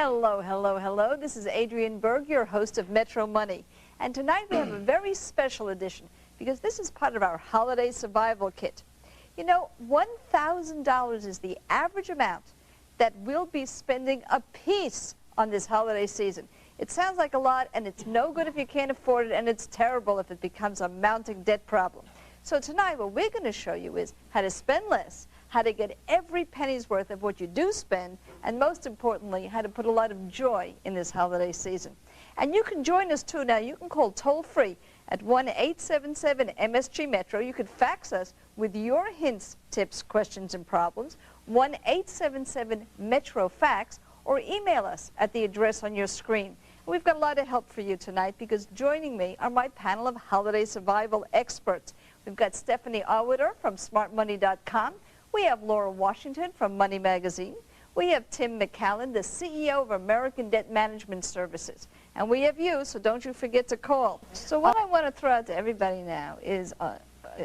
Hello, hello, hello. This is Adrienne Berg, your host of Metro Money. And tonight we have a very special edition because this is part of our holiday survival kit. You know, $1,000 is the average amount that we'll be spending apiece on this holiday season. It sounds like a lot, and it's no good if you can't afford it, and it's terrible if it becomes a mounting debt problem. So tonight what we're going to show you is how to spend less, how to get every penny's worth of what you do spend, and most importantly, how to put a lot of joy in this holiday season. And you can join us too now. You can call toll-free at 1-877-MSG-METRO. You could fax us with your hints, tips, questions, and problems, 1-877-METRO-FAX, or email us at the address on your screen. We've got a lot of help for you tonight because joining me are my panel of holiday survival experts. We've got Stephanie Arwitter from smartmoney.com. We have Laura Washington from Money Magazine. We have Tim McCallan, the CEO of American Debt Management Services. And we have you, so don't you forget to call. So what I want to throw out to everybody now is,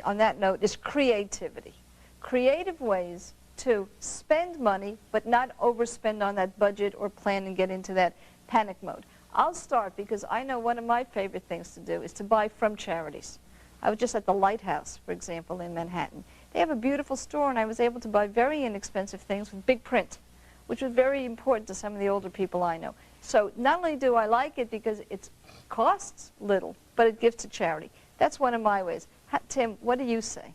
on that note, is creativity. Creative ways to spend money but not overspend on that budget or plan and get into that panic mode. I'll start because I know one of my favorite things to do is to buy from charities. I was just at the Lighthouse, for example, in Manhattan. They have a beautiful store, and I was able to buy very inexpensive things with big print, which was very important to some of the older people I know. So not only do I like it because it costs little, but it gives to charity. That's one of my ways. Tim, what do you say?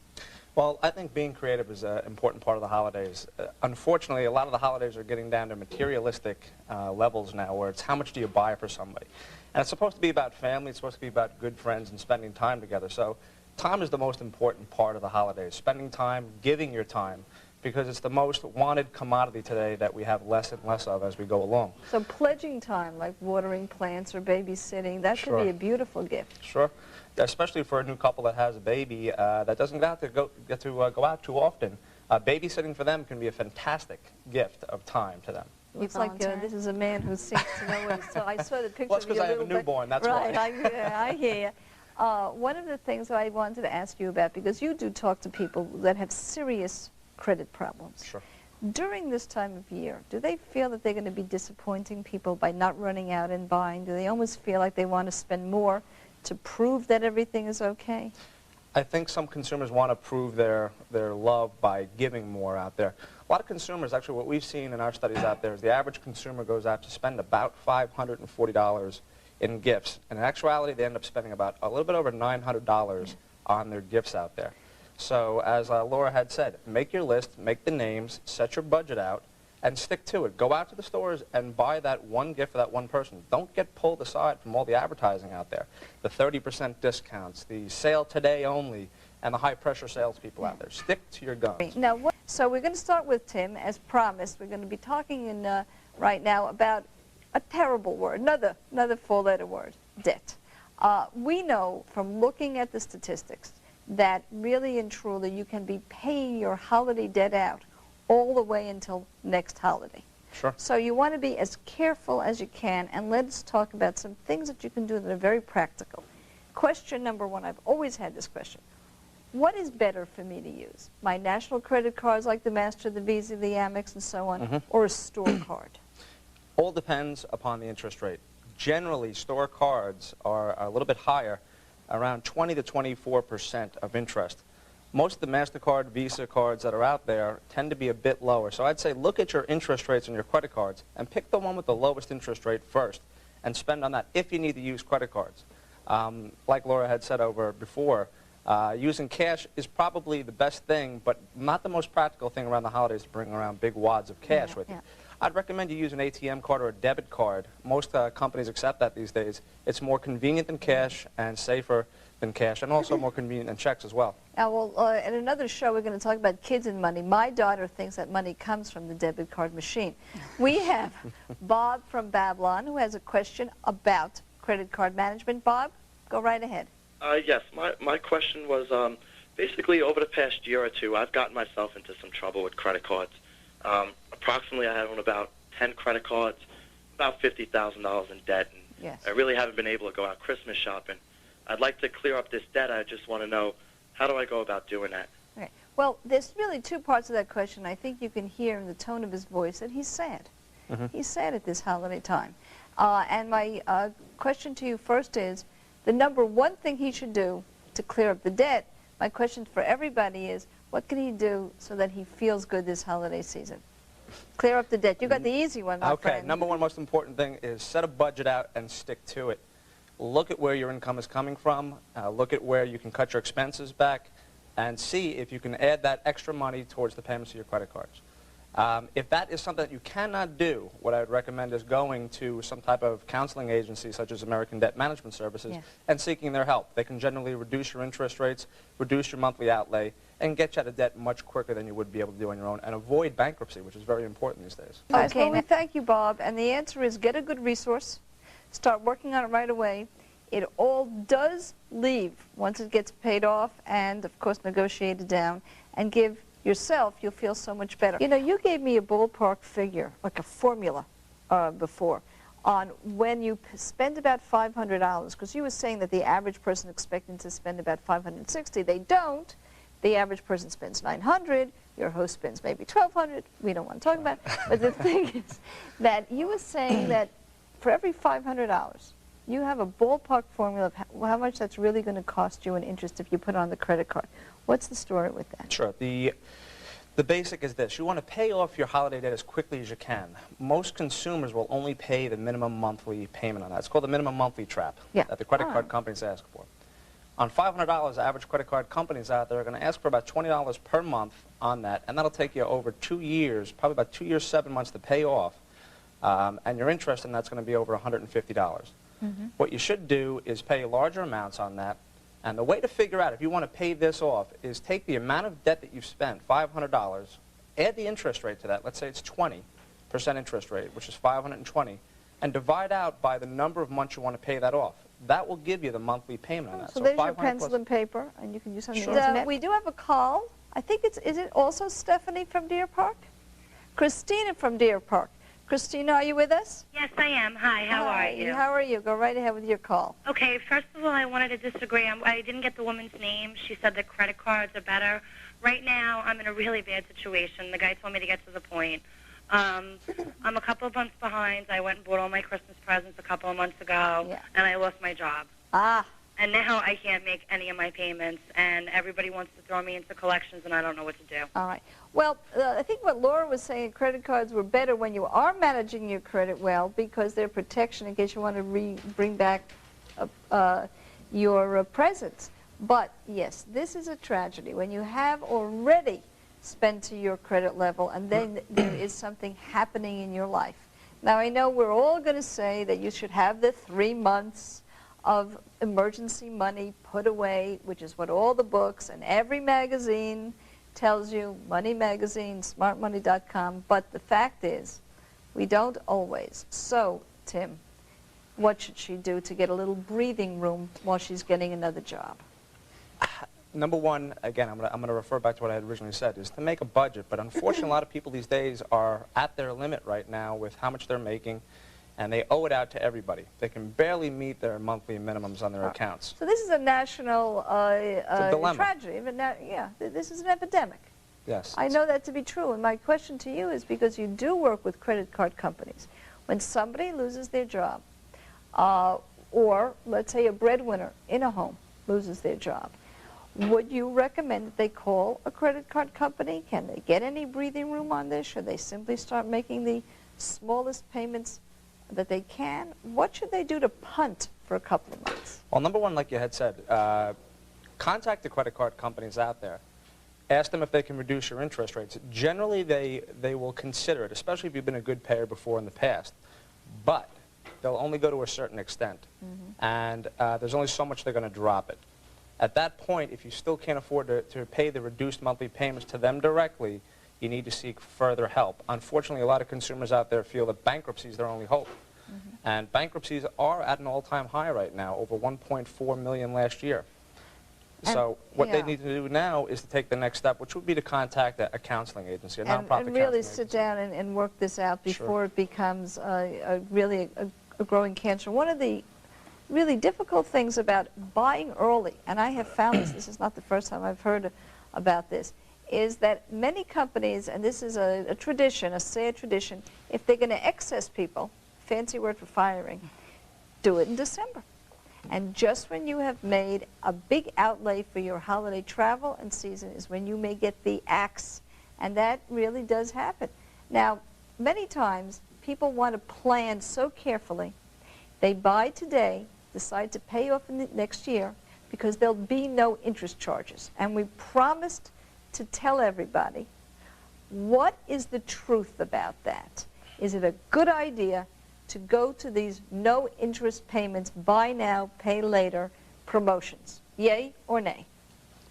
Well, I think being creative is an important part of the holidays. Unfortunately, a lot of the holidays are getting down to materialistic levels now, where it's how much do you buy for somebody. And it's supposed to be about family, it's supposed to be about good friends and spending time together. So time is the most important part of the holidays. Spending time, giving your time, because it's the most wanted commodity today that we have less and less of as we go along. So pledging time, like watering plants or babysitting, that could be a beautiful gift. Sure. Especially for a new couple that has a baby that doesn't get to go out too often. Babysitting for them can be a fantastic gift of time to them. Looks like this is a man who seems to know what he's talking. I saw the picture well, it's of you because I have a newborn, that's right, why. I hear you. One of the things that I wanted to ask you about, because you do talk to people that have serious credit problems. Sure. During this time of year, do they feel that they're going to be disappointing people by not running out and buying? Do they almost feel like they want to spend more to prove that everything is okay? I think some consumers want to prove their love by giving more out there. A lot of consumers, actually what we've seen in our studies out there is the average consumer goes out to spend about $540 in gifts. And in actuality, they end up spending about a little bit over $900 on their gifts out there. So as Laura had said, make your list, make the names, set your budget out, and stick to it. Go out to the stores and buy that one gift for that one person. Don't get pulled aside from all the advertising out there. The 30% discounts, the sale today only, and the high-pressure salespeople out there. Stick to your guns. Now, so we're going to start with Tim, as promised. We're going to be talking right now about a terrible word, another four-letter word, debt. We know from looking at the statistics that really and truly you can be paying your holiday debt out all the way until next holiday. Sure. So you want to be as careful as you can, and let's talk about some things that you can do that are very practical. Question number one, I've always had this question. What is better for me to use? My national credit cards like the Master, the Visa, the Amex, and so on, or a store card? All depends upon the interest rate. Generally, store cards are a little bit higher, around 20 to 24% of interest. Most of the MasterCard, Visa cards that are out there tend to be a bit lower. So I'd say look at your interest rates on your credit cards and pick the one with the lowest interest rate first and spend on that if you need to use credit cards. Like Laura had said over before, using cash is probably the best thing, but not the most practical thing around the holidays to bring around big wads of cash with you. I'd recommend you use an ATM card or a debit card. Most companies accept that these days. It's more convenient than cash and safer than cash, and also more convenient than checks as well. Now, well, in another show, we're going to talk about kids and money. My daughter thinks that money comes from the debit card machine. We have Bob from Babylon, who has a question about credit card management. Bob, go right ahead. Yes, my question was, basically over the past year or two, I've gotten myself into some trouble with credit cards. Approximately, I own about 10 credit cards, about $50,000 in debt, and yes. I really haven't been able to go out Christmas shopping. I'd like to clear up this debt. I just want to know, how do I go about doing that? Okay. Well, there's really two parts of that question. I think you can hear in the tone of his voice that he's sad. He's sad at this holiday time. And my question to you first is, the number one thing he should do to clear up the debt, my question for everybody is, what can he do so that he feels good this holiday season? Clear up the debt. You got the easy one, my friend. Okay, number one most important thing is set a budget out and stick to it. Look at where your income is coming from. Look at where you can cut your expenses back, and see if you can add that extra money towards the payments of your credit cards. If that is something that you cannot do, what I would recommend is going to some type of counseling agency such as American Debt Management Services and seeking their help. They can generally reduce your interest rates, reduce your monthly outlay, and get you out of debt much quicker than you would be able to do on your own, and avoid bankruptcy, which is very important these days. Okay, well, we thank you, Bob. And the answer is get a good resource. Start working on it right away. It all does leave once it gets paid off and, of course, negotiated down, and give yourself, you'll feel so much better. You know, you gave me a ballpark figure, like a formula before, on when you spend about $500, because you were saying that the average person expecting to spend about $560. They don't. The average person spends $900. Your host spends maybe $1,200. We don't want to talk about it. But the thing is that you were saying that for every $500, you have a ballpark formula of how much that's really going to cost you in interest if you put it on the credit card. What's the story with that? Sure. The basic is this. You want to pay off your holiday debt as quickly as you can. Most consumers will only pay the minimum monthly payment on that. It's called the minimum monthly trap that the credit card companies ask for. On $500, average credit card companies out there are going to ask for about $20 per month on that, and that'll take you over 2 years, probably about 2 years, 7 months to pay off, and your interest in that's going to be over $150. What you should do is pay larger amounts on that, and the way to figure out if you want to pay this off is take the amount of debt that you've spent, $500, add the interest rate to that. Let's say it's 20% interest rate, which is $520, and divide out by the number of months you want to pay that off. That will give you the monthly payment on that. So there's your pencil and paper, and you can use something on the internet. We do have a call. I think is it also Stephanie from Deer Park? Christina from Deer Park. Christina, are you with us? Yes, I am. Hi, how are you? How are you? Go right ahead with your call. Okay, first of all, I wanted to disagree. I didn't get the woman's name. She said that credit cards are better. Right now, I'm in a really bad situation. The guy told me to get to the point. I'm a couple of months behind. I went and bought all my Christmas presents a couple of months ago, and I lost my job. And now I can't make any of my payments, and everybody wants to throw me into collections, and I don't know what to do. All right. Well, I think what Laura was saying, credit cards were better when you are managing your credit well, because they're protection in case you want to bring back your presents. But, yes, this is a tragedy. When you have already spent to your credit level, and then there is something happening in your life. Now, I know we're all going to say that you should have the 3 months of emergency money put away, which is what all the books and every magazine tells you, Money Magazine, smartmoney.com, but the fact is, we don't always. So, Tim, what should she do to get a little breathing room while she's getting another job? Number one, again, I'm going to refer back to what I had originally said, is to make a budget. But unfortunately, a lot of people these days are at their limit right now with how much they're making, and they owe it out to everybody. They can barely meet their monthly minimums on their accounts. So this is a national dilemma. tragedy. This is an epidemic. Yes. I know that to be true. And my question to you is, because you do work with credit card companies, when somebody loses their job, or let's say a breadwinner in a home loses their job, would you recommend that they call a credit card company? Can they get any breathing room on this? Should they simply start making the smallest payments that they can? What should they do to punt for a couple of months? Well, number one, like you had said, contact the credit card companies out there. Ask them if they can reduce your interest rates. Generally, they will consider it, especially if you've been a good payer before in the past. But they'll only go to a certain extent. And there's only so much they're going to drop it. At that point, if you still can't afford to pay the reduced monthly payments to them directly, you need to seek further help. Unfortunately, a lot of consumers out there feel that bankruptcy is their only hope. And bankruptcies are at an all-time high right now, over 1.4 million last year. So what they need to do now is to take the next step, which would be to contact a counseling agency, a nonprofit and really sit down and work this out before it becomes really a growing cancer. One of the really difficult things about buying early, and I have found this is not the first time I've heard about this, is that many companies, and this is a tradition, a sad tradition, if they're going to excess people, fancy word for firing, do it in December. And just when you have made a big outlay for your holiday travel and season is when you may get the axe. And that really does happen. Now, many times people want to plan so carefully. They buy today, decide to pay off in the next year because there'll be no interest charges. And we promised to tell everybody what is the truth about that. Is it a good idea to go to these no interest payments, buy now, pay later promotions? Yay or nay?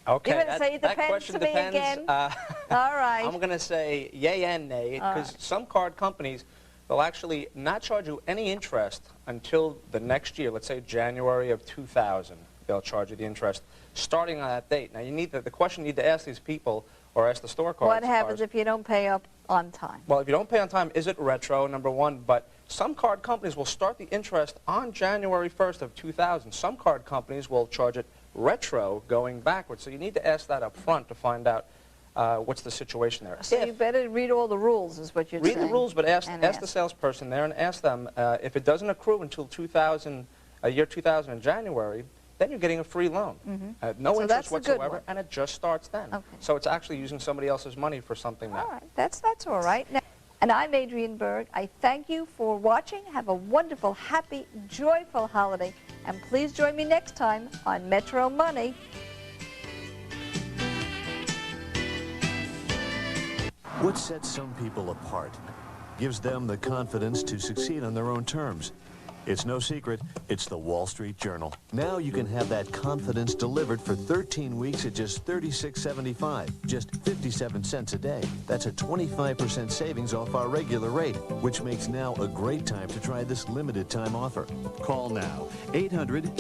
Okay, You're going to say it that depends question to me depends. again? All right. I'm going to say yay and nay, because some card companies will actually not charge you any interest until the next year. Let's say January of 2000, they'll charge you the interest starting on that date. Now, the question you need to ask these people or ask the store cards. What happens if you don't pay up on time? Well, if you don't pay on time, is it retro, number one? But some card companies will start the interest on January 1st of 2000. Some card companies will charge it retro going backwards. So you need to ask that up front to find out what's the situation there. So you better read all the rules is what you're saying. Read the rules, but ask the salesperson there and ask them if it doesn't accrue until 2000, year 2000 in January, then you're getting a free loan. No So interest that's a good whatsoever, one. and it just starts then. Okay. So it's actually using somebody else's money for something now. All right, that's all right. Now, and I'm Adrienne Berg. I thank you for watching. Have a wonderful, happy, joyful holiday. And please join me next time on Metro Money. What sets some people apart gives them the confidence to succeed on their own terms. It's no secret, it's the Wall Street Journal. Now you can have that confidence delivered for 13 weeks at just $36.75, just 57 cents a day. That's a 25% savings off our regular rate, which makes now a great time to try this limited time offer. Call now, 800